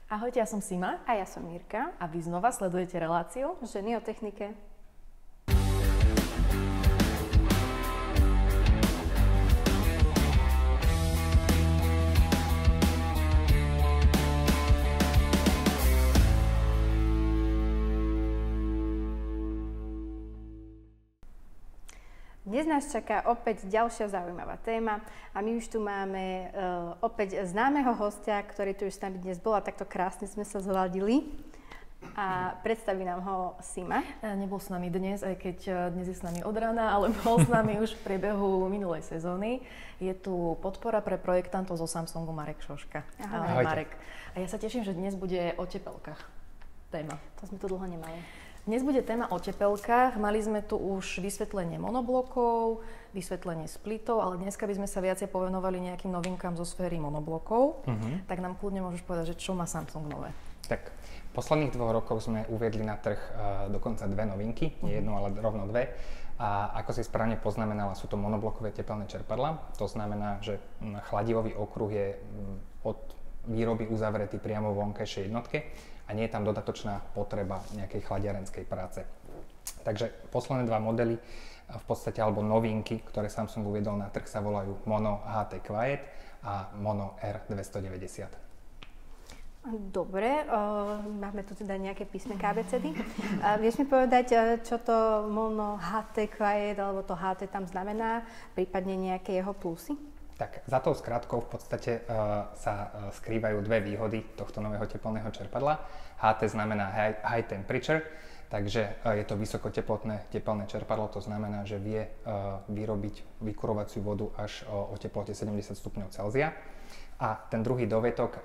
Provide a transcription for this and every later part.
Ahojte, ja som Sima. A ja som Mirka. A vy znova sledujete reláciu Ženy o technike. Dnes nás čaká opäť ďalšia zaujímavá téma a my už tu máme opäť známeho hostia, ktorý tu už s nami dnes bol a takto krásne sme sa zhladili a predstaví nám ho Sima. Nebol s nami dnes, aj keď dnes je s nami od rána, ale bol s nami už v priebehu minulej sezóny. Je tu podpora pre projektantov zo Samsungu Marek Šoška. Ahoj. Marek. A ja sa teším, že dnes bude o tepelkách téma. To sme tu dlho nemali. Dnes bude téma o tepelkách. Mali sme tu už vysvetlenie monoblokov, vysvetlenie splitov, ale dneska by sme sa viacej povenovali nejakým novinkám zo sféry monoblokov. Tak nám kľudne môžeš povedať, že čo má Samsung nové? Tak, v posledných 2 rokoch sme uviedli na trh dokonca 2 novinky, nie jednu, ale rovno 2. A ako si správne poznamenala, sú to monoblokové tepelné čerpadlá. To znamená, že chladivový okruh je od výroby uzavretý priamo v vonkajšej jednotke a nie je tam dodatočná potreba nejakej chladiarenskej práce. Takže posledné 2 modely v podstate, alebo novinky, ktoré Samsung uviedol na trh, sa volajú Mono HT Quiet a Mono R290. Dobre, máme tu teda nejaké písmenka ABCD. Vieš mi povedať, čo to Mono HT Quiet alebo to HT tam znamená, prípadne nejaké jeho plusy? Tak, za tou skratkou v podstate sa skrývajú 2 výhody tohto nového teplného čerpadla. HT znamená High Temperature, takže je to vysokoteplotné tepelné čerpadlo, to znamená, že vie vyrobiť vykurovaciu vodu až o teplote 70 stupňov Celzia. A ten druhý dovetok,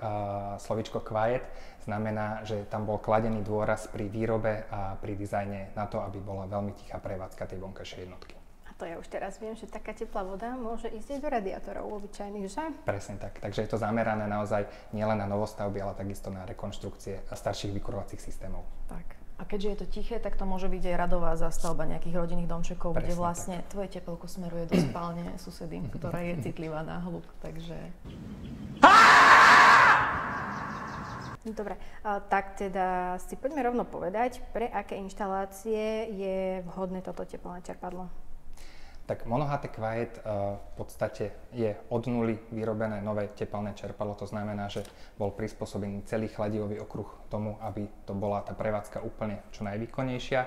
slovíčko Quiet, znamená, že tam bol kladený dôraz pri výrobe a pri dizajne na to, aby bola veľmi tichá prevádzka tej vonkajšej jednotky. To ja už teraz viem, že taká teplá voda môže ísť aj do radiátorov obyčajných, že? Presne tak. Takže je to zamerané naozaj nielen na novostavby, ale takisto na rekonštrukcie starších vykurovacích systémov. Tak. A keďže je to tiché, tak to môže byť aj radová zástavba nejakých rodinných domčekov, kde vlastne tvoje tepelko smeruje do spálne susedy, ktorá je citlivá na hluk, takže... Dobre, tak teda si poďme rovno povedať, pre aké inštalácie je vhodné toto teplné čerpadlo. Tak Mono HT Quiet v podstate je od nuly vyrobené nové tepelné čerpadlo, to znamená, že bol prispôsobený celý chladivový okruh tomu, aby to bola tá prevádzka úplne čo najvýkonnejšia,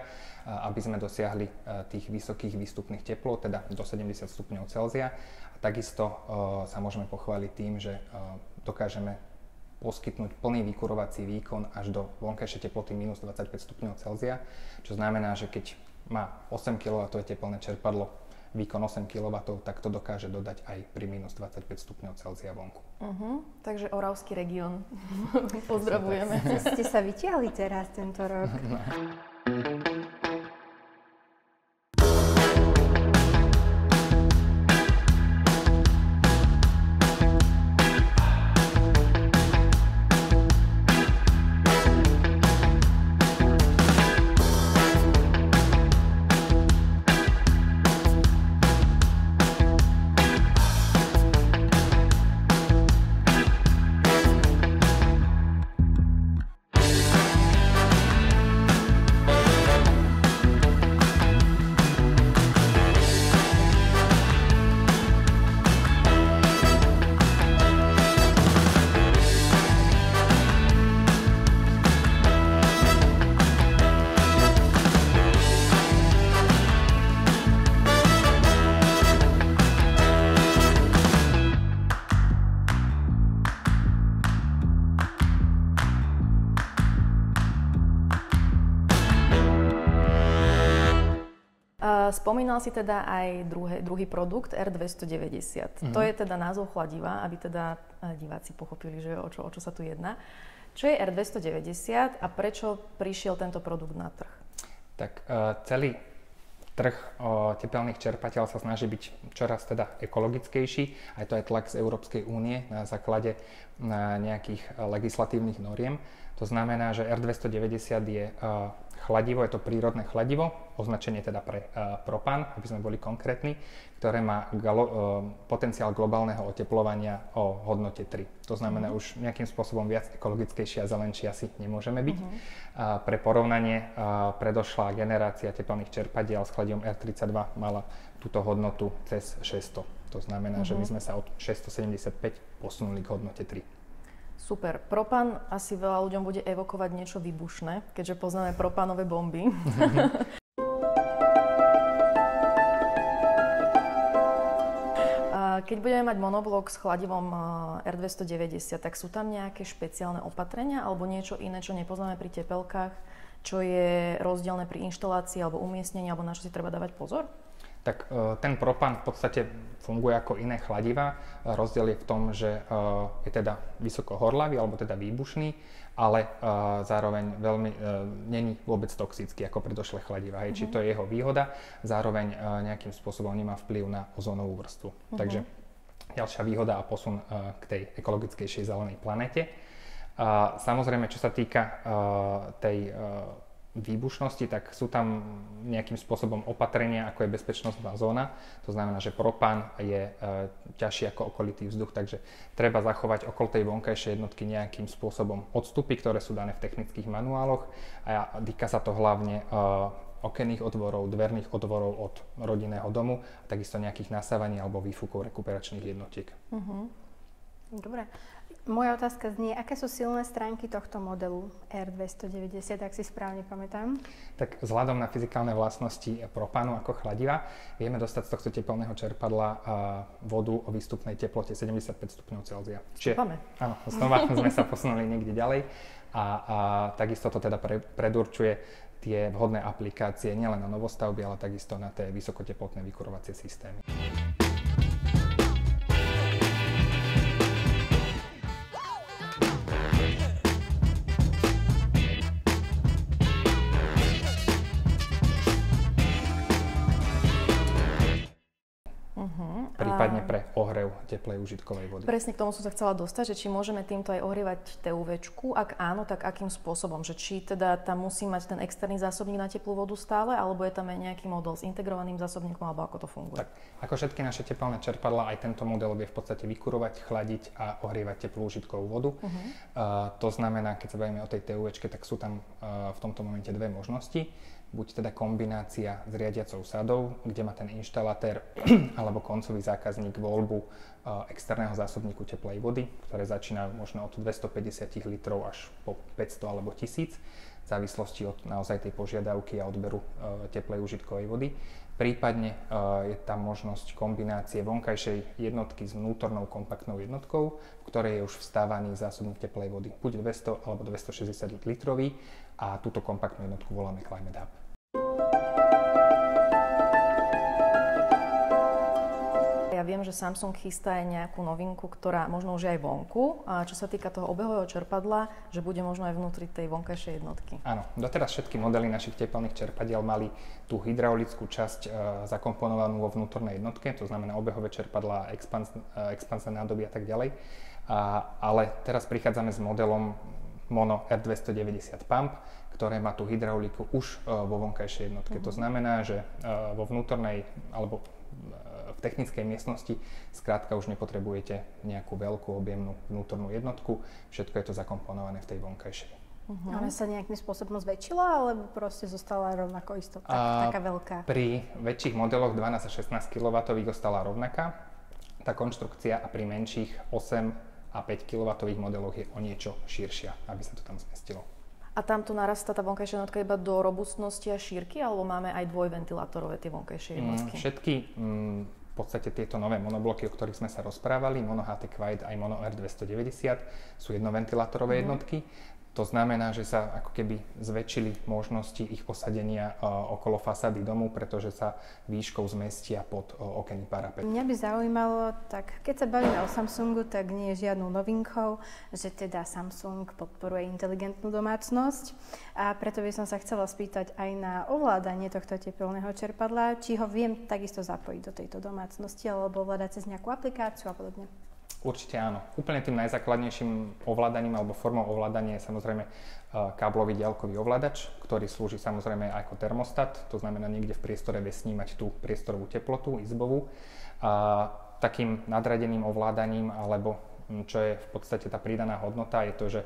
aby sme dosiahli tých vysokých výstupných teplôt, teda do 70 stupňov Celzia. A takisto sa môžeme pochváliť tým, že dokážeme poskytnúť plný vykurovací výkon až do vonkajšej teploty minus 25 stupňov Celzia, čo znamená, že keď má 8 kW teplné čerpadlo, výkon 8 kW, tak to dokáže dodať aj pri minus 25 stupňov Celzia vonku. Takže Oravský región. Pozdravujeme. Ste sa vytiahli teraz tento rok. No. Spomínal si teda aj druhý produkt R290. To je teda názov chladiva, aby teda diváci pochopili, že o čo sa tu jedná. Čo je R290 a prečo prišiel tento produkt na trh? Tak celý trh tepelných čerpatiaľ sa snaží byť čoraz teda ekologickejší. Aj to je tlak z Európskej únie na základe nejakých legislatívnych noriem. To znamená, že R290 je chladivo, je to prírodné chladivo, označenie teda pre propán, aby sme boli konkrétni, ktoré má potenciál globálneho oteplovania o hodnote 3. To znamená, už nejakým spôsobom viac ekologickejšie a zelenšie asi nemôžeme byť. Pre porovnanie, predošlá generácia tepelných čerpadiel s chladivom R32 mala túto hodnotu cez 600. To znamená, že my sme sa od 675 posunuli k hodnote 3. Super. Propán asi veľa ľuďom bude evokovať niečo výbušné, keďže poznáme propánové bomby. Keď budeme mať monoblok s chladivom R290, tak sú tam nejaké špeciálne opatrenia alebo niečo iné, čo nepoznáme pri tepelkách, čo je rozdielne pri inštalácii alebo umiestnení, alebo na čo si treba dávať pozor? Tak ten propán v podstate funguje ako iné chladivá. Rozdiel je v tom, že je teda vysoko horlavý alebo teda výbušný, ale zároveň veľmi není vôbec toxický ako predošlé chladivá. Či to je jeho výhoda, zároveň nejakým spôsobom nemá vplyv na ozónovú vrstvu. Takže ďalšia výhoda a posun k tej ekologickejšej zelenej planete. Samozrejme, čo sa týka tej výbušnosti, tak sú tam nejakým spôsobom opatrenia, ako je bezpečnostná zóna. To znamená, že propán je ťažší ako okolitý vzduch, takže treba zachovať okolo tej vonkajšej jednotky nejakým spôsobom odstupy, ktoré sú dané v technických manuáloch, a týka sa to hlavne okenných otvorov, dverných otvorov od rodinného domu, a takisto nejakých nasávaní alebo výfukov rekuperačných jednotiek. Dobre. Moja otázka znie, aké sú silné stránky tohto modelu R290, ak si správne pamätám? Tak vzhľadom na fyzikálne vlastnosti propánu ako chladiva vieme dostať z tohto tepelného čerpadla vodu o výstupnej teplote 75 stupňov Celzia. Stúpame. Áno, znova sme sa posunuli niekde ďalej a takisto to teda predurčuje tie vhodné aplikácie nielen na novostavby, ale takisto na tie vysokoteplotné vykurovacie systémy. Prípadne pre ohrev teplej užitkovej vody. Presne k tomu som sa chcela dostať, že či môžeme týmto aj ohrievať TUVčku, ak áno, tak akým spôsobom? Že či teda tam musí mať ten externý zásobník na teplú vodu stále, alebo je tam aj nejaký model s integrovaným zásobníkom, alebo ako to funguje? Tak, ako všetky naše tepelné čerpadlá, aj tento model vie v podstate vykurovať, chladiť a ohrievať teplú užitkovú vodu. To znamená, keď sa bavíme o tej TUVčke, tak sú tam v tomto momente dve možnosti. Buď teda kombinácia s riadiacou sadou, kde má ten inštalatér alebo koncový zákazník voľbu externého zásobníku teplej vody, ktoré začínajú možno od 250 litrov až po 500 alebo 1000, v závislosti od naozaj tej požiadavky a odberu teplej užitkovej vody. Prípadne je tam možnosť kombinácie vonkajšej jednotky s vnútornou kompaktnou jednotkou, v ktorej je už vstávaný zásobník teplej vody, buď 200 alebo 260 litrový, a túto kompaktnú jednotku voláme Climate Hub. Ja viem, že Samsung chystá aj nejakú novinku, ktorá možno už je aj vonku, a čo sa týka toho obehového čerpadla, že bude možno aj vnútri tej vonkajšej jednotky. Áno, doteraz všetky modely našich tepelných čerpadiel mali tú hydraulickú časť zakomponovanú vo vnútornej jednotke, to znamená obehové čerpadlá, expanzné nádoby a tak ďalej. Ale teraz prichádzame s modelom Mono R290 Pump, ktoré má tú hydrauliku už vo vonkajšej jednotke. To znamená, že vo vnútornej alebo v technickej miestnosti skrátka už nepotrebujete nejakú veľkú objemnú vnútornú jednotku, všetko je to zakomponované v tej vonkajšej. Ona sa nejakým spôsobom zväčšila, alebo proste zostala rovnako isto taká veľká? Pri väčších modeloch 12 a 16 kW ostala rovnaká. Tá konštrukcia a pri menších 8 a 5 kW modeloch je o niečo širšia, aby sa to tam zmestilo. A tamto narastá tá vonkajšia jednotka iba do robustnosti a šírky, alebo máme aj dvojventilátorové tie vonkajšie jednotky? Všetky v podstate tieto nové monobloky, o ktorých sme sa rozprávali, Mono HT Quiet aj Mono R290, sú jednoventilátorové jednotky. To znamená, že sa ako keby zväčšili možnosti ich osadenia okolo fasády domu, pretože sa výškou zmestia pod okenný parapet. Mňa by zaujímalo, tak keď sa bavíme o Samsungu, tak nie je žiadnou novinkou, že teda Samsung podporuje inteligentnú domácnosť, a preto by som sa chcela spýtať aj na ovládanie tohto tepelného čerpadla, či ho viem takisto zapojiť do tejto domácnosti, alebo ovládať cez nejakú aplikáciu a podobne. Určite áno. Úplne tým najzákladnejším ovládaním alebo formou ovládania je samozrejme káblový diaľkový ovládač, ktorý slúži samozrejme ako termostat, to znamená niekde v priestore vie snímať tú priestorovú teplotu izbovú. A takým nadradeným ovládaním, alebo čo je v podstate tá pridaná hodnota, je to, že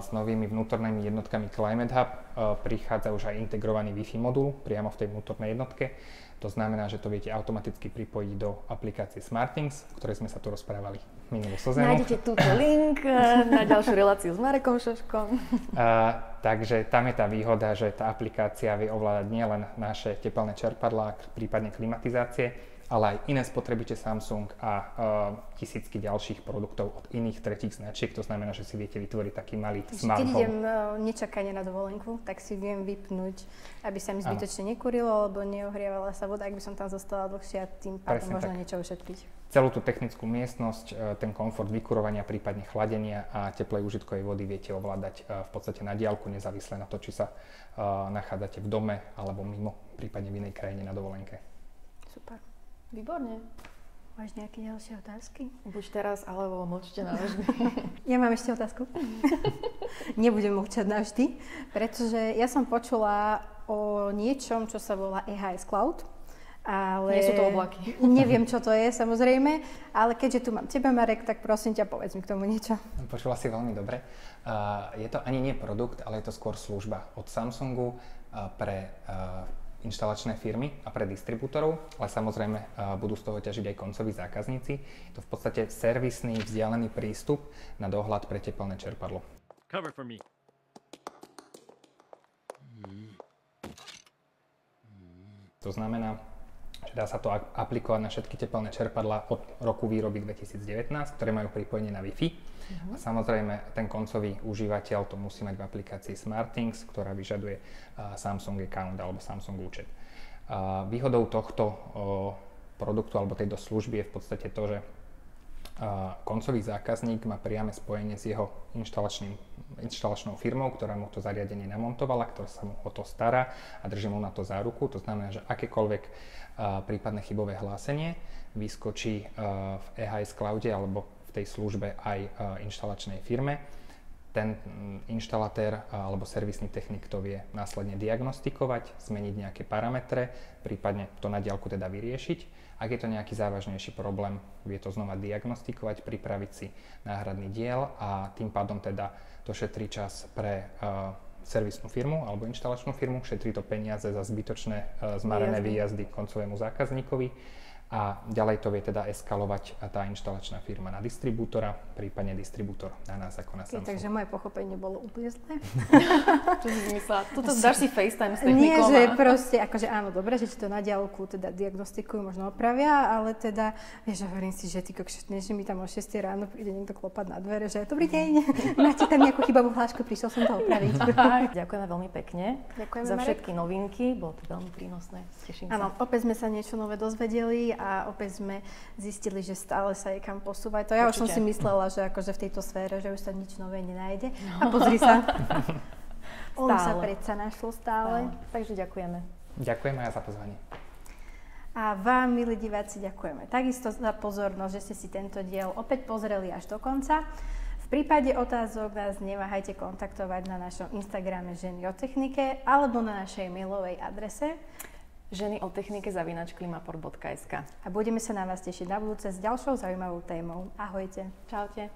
s novými vnútornými jednotkami Climate Hub prichádza už aj integrovaný Wi-Fi modul priamo v tej vnútornej jednotke. To znamená, že to viete automaticky pripojiť do aplikácie SmartThings, o ktorej sme sa tu rozprávali minulú sezónu. Nájdete túto link na ďalšiu reláciu s Marekom Šoškom. Takže tam je tá výhoda, že tá aplikácia vie ovládať nielen naše tepelné čerpadlá, prípadne klimatizácie, ale aj iné spotrebiče Samsung a tisícky ďalších produktov od iných tretích značiek. To znamená, že si viete vytvoriť taký malý smart home. Keď idem nečakane na dovolenku, tak si viem vypnúť, aby sa mi zbytočne nekurilo, alebo neohrievala sa voda, ak by som tam zostala dlhšie a tým pádom možno niečo ušetriť. Celú tú technickú miestnosť, ten komfort vykurovania, prípadne chladenia a teplej užitkovej vody viete ovládať v podstate na diaľku, nezávisle na to, či sa nachádzate v dome alebo mimo, prípadne v inej krajine na dovolenke. Super. Výborne. Máš nejaké ďalšie otázky? Buď teraz, alebo mlčte navždy. Ja mám ešte otázku. Nebudem mlčať navždy, pretože ja som počula o niečom, čo sa volá EHS Cloud. Ale nie sú to oblaky. Neviem, čo to je, samozrejme, ale keďže tu mám teba, Marek, tak prosím ťa, povedz mi k tomu niečo. Počula si veľmi dobre. Je to ani nie produkt, ale je to skôr služba od Samsungu pre inštalačné firmy a pre distribútorov, ale samozrejme budú z toho ťažiť aj koncoví zákazníci. Je to v podstate servisný, vzdialený prístup na dohľad pre tepelné čerpadlo. Cover for me. To znamená, že dá sa to aplikovať na všetky tepelné čerpadlá od roku výroby 2019, ktoré majú pripojenie na Wi-Fi. A samozrejme, ten koncový užívateľ to musí mať v aplikácii SmartThings, ktorá vyžaduje Samsung account alebo Samsung účet. Výhodou tohto produktu alebo tejto služby je v podstate to, že koncový zákazník má priame spojenie s jeho inštalačnou firmou, ktorá mu to zariadenie namontovala, ktorá sa mu o to stará a drží mu na to záruku. To znamená, že akékoľvek prípadné chybové hlásenie vyskočí v EHS Cloude alebo v tej službe aj inštalačnej firme. Ten inštalatér alebo servisný technik to vie následne diagnostikovať, zmeniť nejaké parametre, prípadne to na diaľku teda vyriešiť. Ak je to nejaký závažnejší problém, vie to znova diagnostikovať, pripraviť si náhradný diel a tým pádom teda to šetrí čas pre servisnú firmu alebo inštalačnú firmu, šetrí to peniaze za zbytočné zmarené výjazdy koncovému zákazníkovi. A ďalej to vie teda eskalovať tá inštalačná firma na distribútora, prípadne distribútor na nás ako na Samsung. Takže moje pochopenie bolo úplne zlé. Čo si myslela? Tuto dáš si FaceTime s technikom. Nie, že proste, akože áno, dobre, že ti to na diaľku teda diagnostikujú, možno opravia, ale teda, vieš, hovorím si, že ty kokšetne, že mi tam o 6 ráno príde niekto klopať na dvere, že dobrý deň, máte tam nejakú chybovú hlášku, prišiel som to opraviť. Ďakujeme veľmi pekne. Ďakujeme, za Marek. všetky novinky, bolo to veľmi prínosné. Teším sa. Áno, opäť sme sa niečo nové dozvedeli a opäť sme zistili, že stále sa je kam posúvať. To ja už som si myslela, že akože v tejto sfére, že už sa nič nové nenájde. A pozri sa. On sa predsa našlo stále. Takže ďakujeme. Ďakujeme aj za pozvanie. A vám, milí diváci, ďakujeme takisto za pozornosť, že ste si tento diel opäť pozreli až do konca. V prípade otázok nás neváhajte kontaktovať na našom Instagrame Ženy o technike alebo na našej mailovej adrese ženy-o-technike@klimaport.sk. A budeme sa na vás tešiť na budúce s ďalšou zaujímavou témou. Ahojte. Čaute.